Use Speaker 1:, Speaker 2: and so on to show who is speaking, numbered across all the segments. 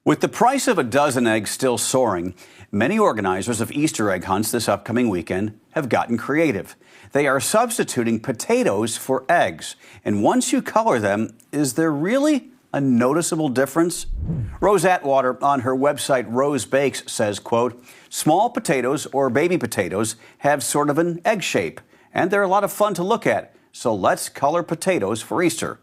Speaker 1: With the price of a dozen eggs still soaring, many organizers of Easter egg hunts this upcoming weekend have gotten creative. They are substituting potatoes for eggs. And once you color them, is there really a noticeable difference? Rose Atwater on her website Rose Bakes says, quote, small potatoes or baby potatoes have sort of an egg shape, and they're a lot of fun to look at. So let's color potatoes for Easter.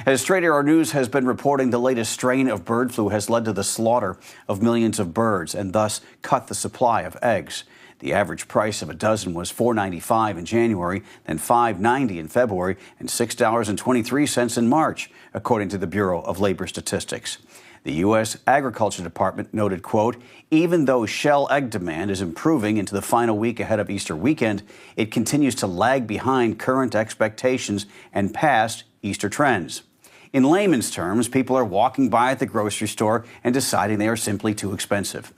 Speaker 1: As Straight Arrow News has been reporting, the latest strain of bird flu has led to the slaughter of millions of birds and thus cut the supply of eggs. The average price of a dozen was $4.95 in January, then $5.90 in February, and $6.23 in March, according to the Bureau of Labor Statistics. The U.S. Agriculture Department noted, quote, even though shell egg demand is improving into the final week ahead of Easter weekend, it continues to lag behind current expectations and past Easter trends. In layman's terms, people are walking by at the grocery store and deciding they are simply too expensive.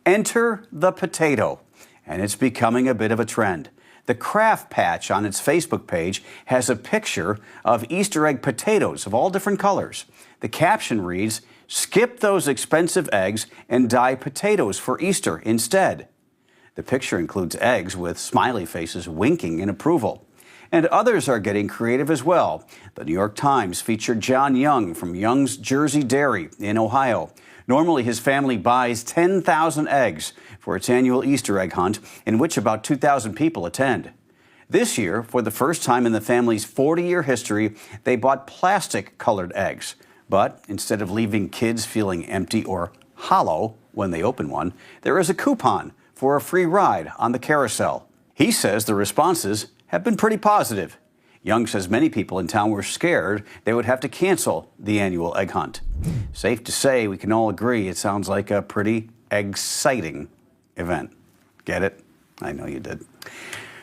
Speaker 1: Enter the potato, and it's becoming a bit of a trend. The Kraft Patch on its Facebook page has a picture of Easter egg potatoes of all different colors. The caption reads, skip those expensive eggs and dye potatoes for Easter instead. The picture includes eggs with smiley faces winking in approval. And others are getting creative as well. The New York Times featured John Young from Young's Jersey Dairy in Ohio. Normally, his family buys 10,000 eggs for its annual Easter egg hunt, in which about 2,000 people attend. This year, for the first time in the family's 40-year history, they bought plastic-colored eggs. But instead of leaving kids feeling empty or hollow when they open one, there is a coupon for a free ride on the carousel. He says the responses have been pretty positive. Young says many people in town were scared they would have to cancel the annual egg hunt. Safe to say, we can all agree it sounds like a pretty exciting event. Get it? I know you did.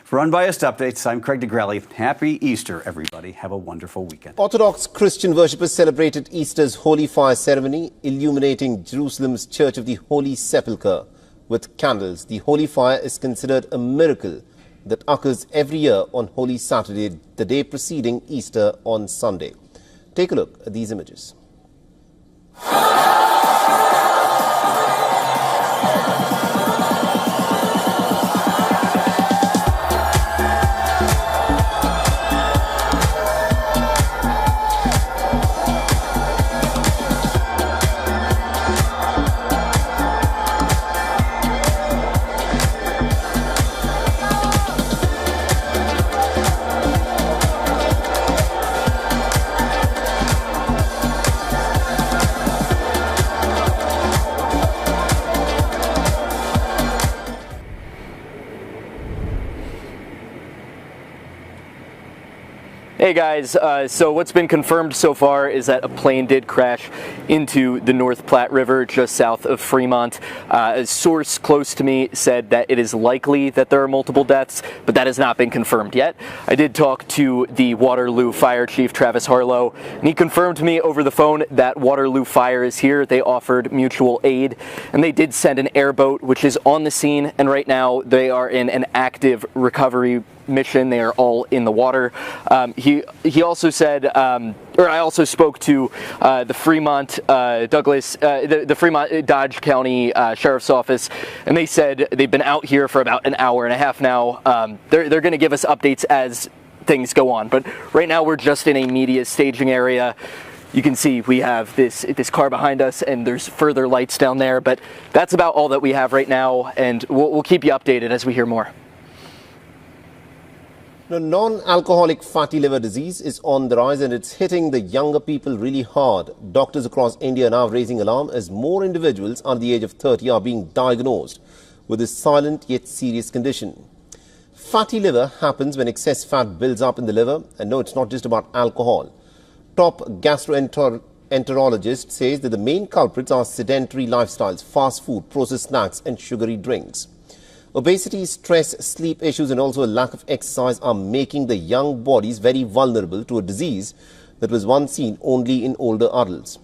Speaker 1: For Unbiased Updates, I'm Craig DeGrelli. Happy Easter, everybody. Have a wonderful weekend.
Speaker 2: Orthodox Christian worshippers celebrated Easter's Holy Fire ceremony, illuminating Jerusalem's Church of the Holy Sepulchre with candles. The Holy Fire is considered a miracle that occurs every year on Holy Saturday, the day preceding Easter on Sunday. Take a look at these images.
Speaker 3: Hey guys, so what's been confirmed so far is that a plane did crash into the North Platte River just south of Fremont. A source close to me said that it is likely that there are multiple deaths, but that has not been confirmed yet. I did talk to the Waterloo Fire Chief, Travis Harlow, and he confirmed to me over the phone that Waterloo Fire is here. They offered mutual aid, and they did send an airboat, which is on the scene, and right now they are in an active recovery mission. They are all in the water. He also said, or I also spoke to the Fremont the Fremont Dodge County Sheriff's Office, and they said they've been out here for about an hour and a half now. They're going to give us updates as things go on, but right now we're just in a media staging area. You can see we have this car behind us, and there's further lights down there, but that's about all that we have right now, and we'll keep you updated as we hear more.
Speaker 2: Now, non-alcoholic fatty liver disease is on the rise, and it's hitting the younger people really hard. Doctors across India are now raising alarm as more individuals under the age of 30 are being diagnosed with this silent yet serious condition. Fatty liver happens when excess fat builds up in the liver, and no, it's not just about alcohol. Top gastroenterologist says that the main culprits are sedentary lifestyles, fast food, processed snacks and sugary drinks. Obesity, stress, sleep issues and also a lack of exercise are making the young bodies very vulnerable to a disease that was once seen only in older adults.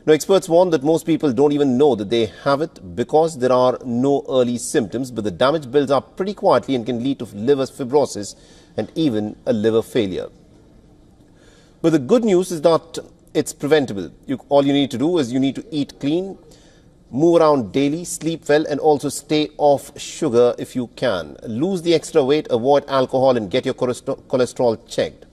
Speaker 2: Now, experts warn that most people don't even know that they have it because there are no early symptoms, but the damage builds up pretty quietly and can lead to liver fibrosis and even a liver failure. But the good news is that it's preventable. All you need to do is you need to eat clean, Move around daily, sleep well, and also stay off sugar if you can. Lose the extra weight, avoid alcohol, and get your cholesterol checked.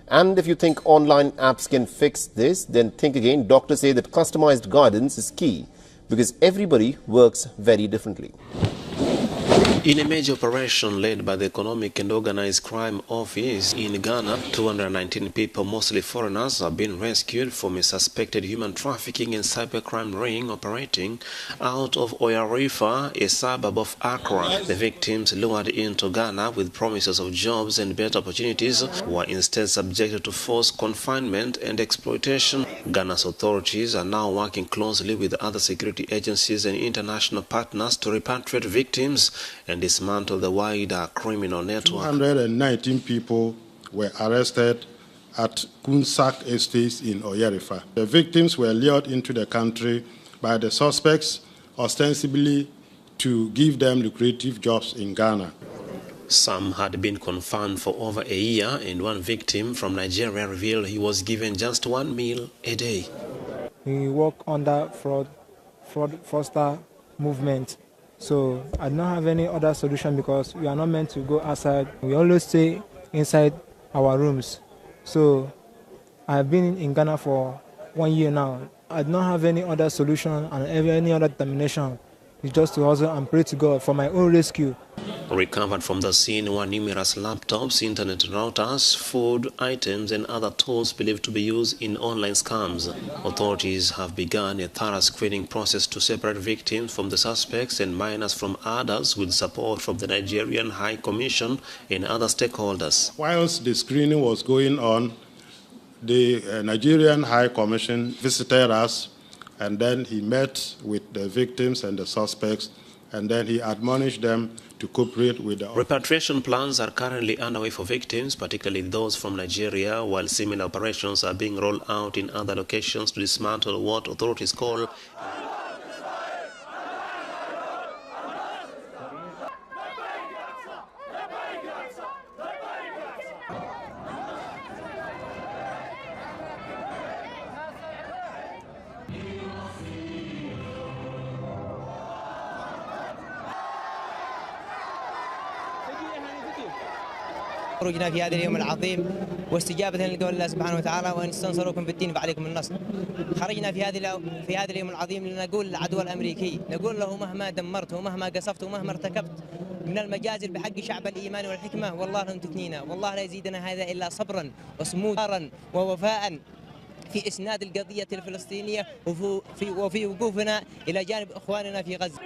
Speaker 2: And if you think online apps can fix this, then think again. Doctors say that customized guidance is key because everybody works very differently.
Speaker 4: In a major operation led by the Economic and Organized Crime Office in Ghana, 219 people, mostly foreigners, have been rescued from a suspected human trafficking and cybercrime ring operating out of Oyarifa, a suburb of Accra. The victims, lured into Ghana with promises of jobs and better opportunities, were instead subjected to forced confinement and exploitation. Ghana's authorities are now working closely with other security agencies and international partners to repatriate victims and dismantle the wider criminal network.
Speaker 5: 219 people were arrested at Kunsak Estates in Oyarifa. The victims were lured into the country by the suspects, ostensibly to give them lucrative jobs in Ghana.
Speaker 4: Some had been confined for over a year, and one victim from Nigeria revealed he was given just one meal a day.
Speaker 6: We work under fraudster movement. So I don't have any other solution because we are not meant to go outside. We always stay inside our rooms. So I've been in Ghana for 1 year now. I don't have any other solution and any other determination. It's just to hustle and pray to God for my own rescue.
Speaker 4: Recovered from the scene were numerous laptops, internet routers, food items, and other tools believed to be used in online scams. Authorities have begun a thorough screening process to separate victims from the suspects and minors from adults, with support from the Nigerian High Commission and other stakeholders.
Speaker 5: Whilst the screening was going on, the Nigerian High Commission visited us, and then he met with the victims and the suspects, and then he admonished them to cooperate with the...
Speaker 4: Repatriation plans are currently underway for victims, particularly those from Nigeria, while similar operations are being rolled out in other locations to dismantle what authorities call
Speaker 7: خروجنا في هذا اليوم العظيم واستجابة لقول الله سبحانه وتعالى وإن استنصروكم في الدين فعليكم النصر. خرجنا في هذا اليوم العظيم لنقول للعدو الأمريكي، نقول له مهما دمرت ومهما قصفت ومهما ارتكبت من المجازر بحق شعب الإيمان والحكمة والله لن تثنينا، والله لا يزيدنا هذا إلا صبرا وصمودا ووفاء في إسناد القضية الفلسطينية وفي وقوفنا إلى جانب إخواننا في غزة.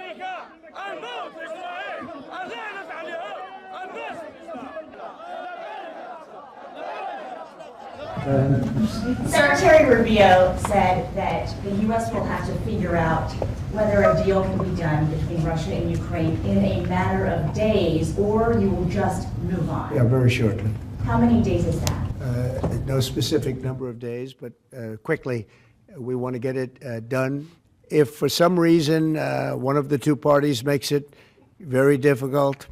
Speaker 8: Secretary Rubio said that the U.S. will have to figure out whether a deal can be done between Russia and Ukraine in a matter of days, or you will just move on.
Speaker 9: Yeah, very shortly.
Speaker 8: How many days is that?
Speaker 9: No specific number of days, but quickly. We want to get it done. If for some reason one of the two parties makes it very difficult,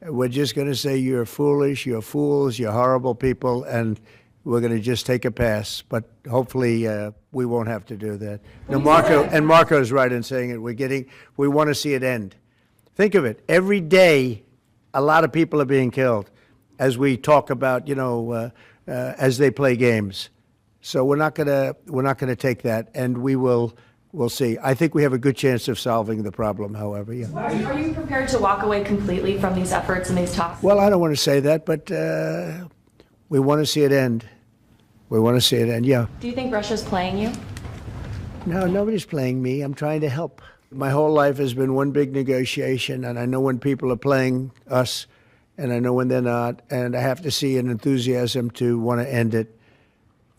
Speaker 9: we're just going to say you're foolish, you're fools, you're horrible people, and we're going to just take a pass. But hopefully we won't have to do that. No, Marco is right in saying it. We want to see it end. Think of it. Every day, a lot of people are being killed as we talk about, as they play games. So we're not going to take that, and we'll see. I think we have a good chance of solving the problem, however. Yeah.
Speaker 10: Are you prepared to walk away completely from these efforts and these talks?
Speaker 9: Well, I don't want to say that, but we want to see it end. We want to see it end, yeah.
Speaker 10: Do you think Russia's playing you?
Speaker 9: No, nobody's playing me. I'm trying to help. My whole life has been one big negotiation, and I know when people are playing us, and I know when they're not, and I have to see an enthusiasm to want to end it.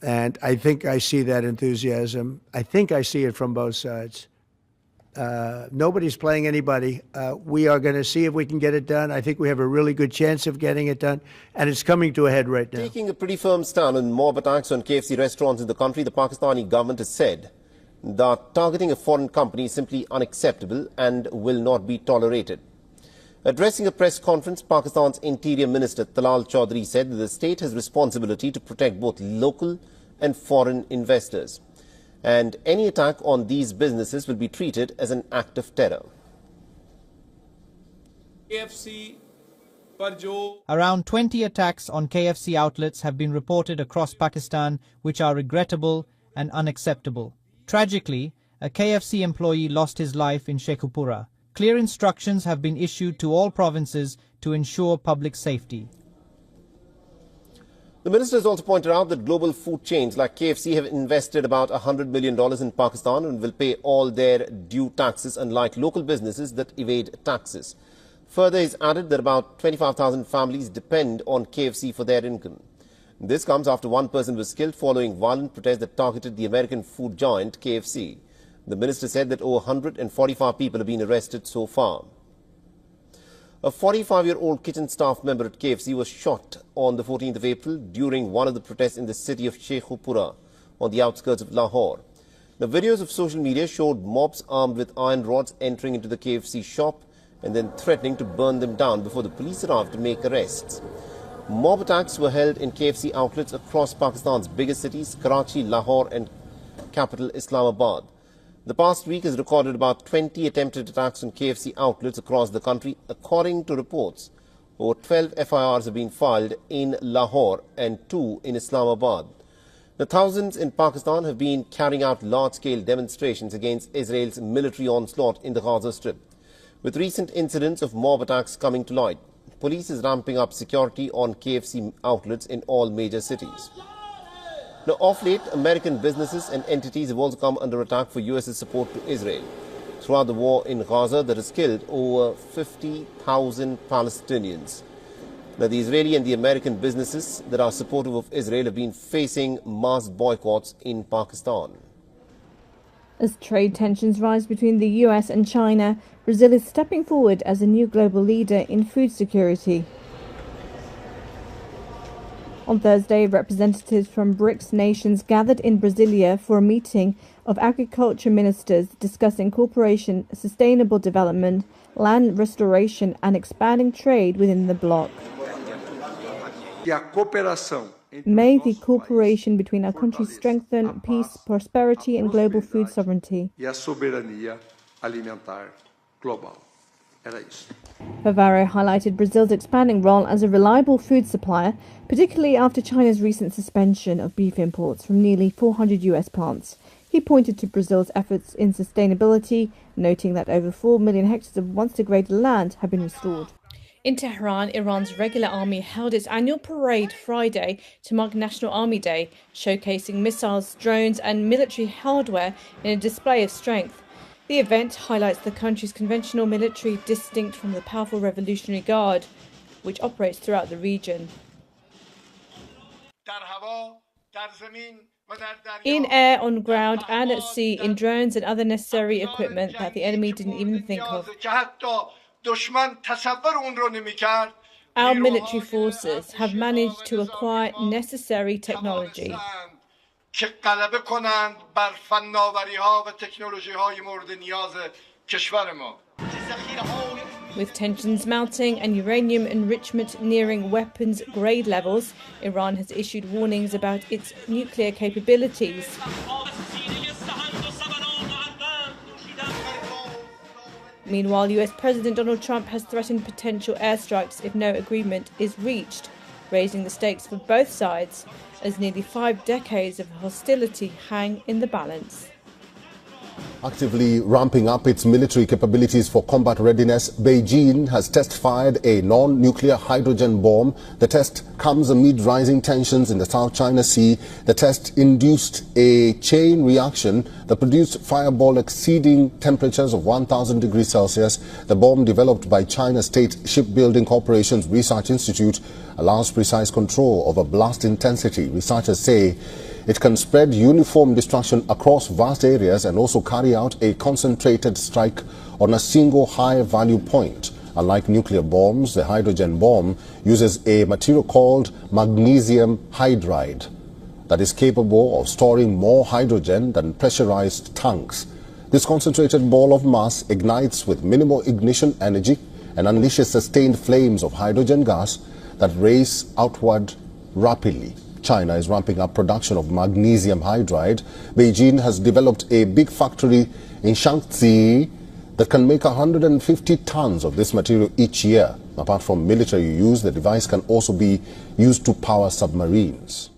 Speaker 9: And I think I see that enthusiasm. I think I see it from both sides. Nobody's playing anybody. We are going to see if we can get it done. I think we have a really good chance of getting it done, and it's coming to a head right now.
Speaker 2: Taking a pretty firm stand on mob attacks on KFC restaurants in the country, the Pakistani government has said that targeting a foreign company is simply unacceptable and will not be tolerated. Addressing a press conference, Pakistan's Interior Minister Talal Chaudhary said that the state has responsibility to protect both local and foreign investors. and any attack on these businesses will be treated as an act of terror.
Speaker 11: Around 20 attacks on KFC outlets have been reported across Pakistan, which are regrettable and unacceptable. Tragically, a KFC employee lost his life in Sheikhupura. Clear instructions have been issued to all provinces to ensure public safety.
Speaker 2: The minister has also pointed out that global food chains like KFC have invested about $100 million in Pakistan and will pay all their due taxes, unlike local businesses that evade taxes. Further, he's added that about 25,000 families depend on KFC for their income. This comes after one person was killed following violent protests that targeted the American food giant KFC. The minister said that over 145 people have been arrested so far. A 45-year-old kitchen staff member at KFC was shot on the 14th of April during one of the protests in the city of Sheikhupura on the outskirts of Lahore. The videos of social media showed mobs armed with iron rods entering into the KFC shop and then threatening to burn them down before the police arrived to make arrests. Mob attacks were held in KFC outlets across Pakistan's biggest cities, Karachi, Lahore and capital Islamabad. The past week has recorded about 20 attempted attacks on KFC outlets across the country. According to reports, over 12 FIRs have been filed in Lahore and 2 in Islamabad. The thousands in Pakistan have been carrying out large-scale demonstrations against Israel's military onslaught in the Gaza Strip. With recent incidents of mob attacks coming to light, police is ramping up security on KFC outlets in all major cities. Now, of late, American businesses and entities have also come under attack for US's support to Israel. Throughout the war in Gaza, that has killed over 50,000 Palestinians. Now, the Israeli and the American businesses that are supportive of Israel have been facing mass boycotts in Pakistan.
Speaker 12: As trade tensions rise between the US and China, Brazil is stepping forward as a new global leader in food security. On Thursday, representatives from BRICS nations gathered in Brasilia for a meeting of agriculture ministers discussing cooperation, sustainable development, land restoration and expanding trade within the bloc. May the cooperation between our countries strengthen peace, prosperity and global food sovereignty. Favaro highlighted Brazil's expanding role as a reliable food supplier, particularly after China's recent suspension of beef imports from nearly 400 US plants. He pointed to Brazil's efforts in sustainability, noting that over 4 million hectares of once degraded land have been restored.
Speaker 13: In Tehran, Iran's regular army held its annual parade Friday to mark National Army Day, showcasing missiles, drones and military hardware in a display of strength. The event highlights the country's conventional military distinct from the powerful Revolutionary Guard, which operates throughout the region. In air, on ground and at sea, in drones and other necessary equipment that the enemy didn't even think of. Our military forces have managed to acquire necessary technology. With tensions mounting and uranium enrichment nearing weapons grade levels, Iran has issued warnings about its nuclear capabilities. Meanwhile, US President Donald Trump has threatened potential airstrikes if no agreement is reached, raising the stakes for both sides as nearly 5 decades of hostility hang in the balance.
Speaker 14: Actively ramping up its military capabilities for combat readiness, Beijing has test-fired a non-nuclear hydrogen bomb. The test comes amid rising tensions in the South China Sea. The test induced a chain reaction that produced fireball exceeding temperatures of 1,000 degrees Celsius. The bomb, developed by China State Shipbuilding Corporation's Research Institute, allows precise control over blast intensity. Researchers say it can spread uniform destruction across vast areas and also carry out a concentrated strike on a single high-value point. Unlike nuclear bombs, the hydrogen bomb uses a material called magnesium hydride that is capable of storing more hydrogen than pressurized tanks. This concentrated ball of mass ignites with minimal ignition energy and unleashes sustained flames of hydrogen gas that race outward rapidly. China is ramping up production of magnesium hydride. Beijing has developed a big factory in Shaanxi that can make 150 tons of this material each year. Apart from military use, the device can also be used to power submarines.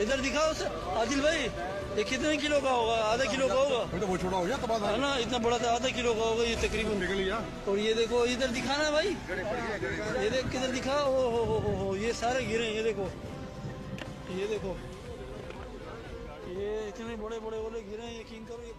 Speaker 15: इधर दिखाओ आदिल भाई, ये कितने kilo का होगा? आधा kilo का होगा? वो छोटा हो गया है ना, इतना बड़ा था, आधा किलो का होगा ये तकरीबन। और ये देखो इधर दिखाना भाई, ये देख किधर दिखा, हो ये सारे गिरे, ये देखो, ये देखो, ये इतने बड़े बड़े वाले गिरे, यकीन करो ये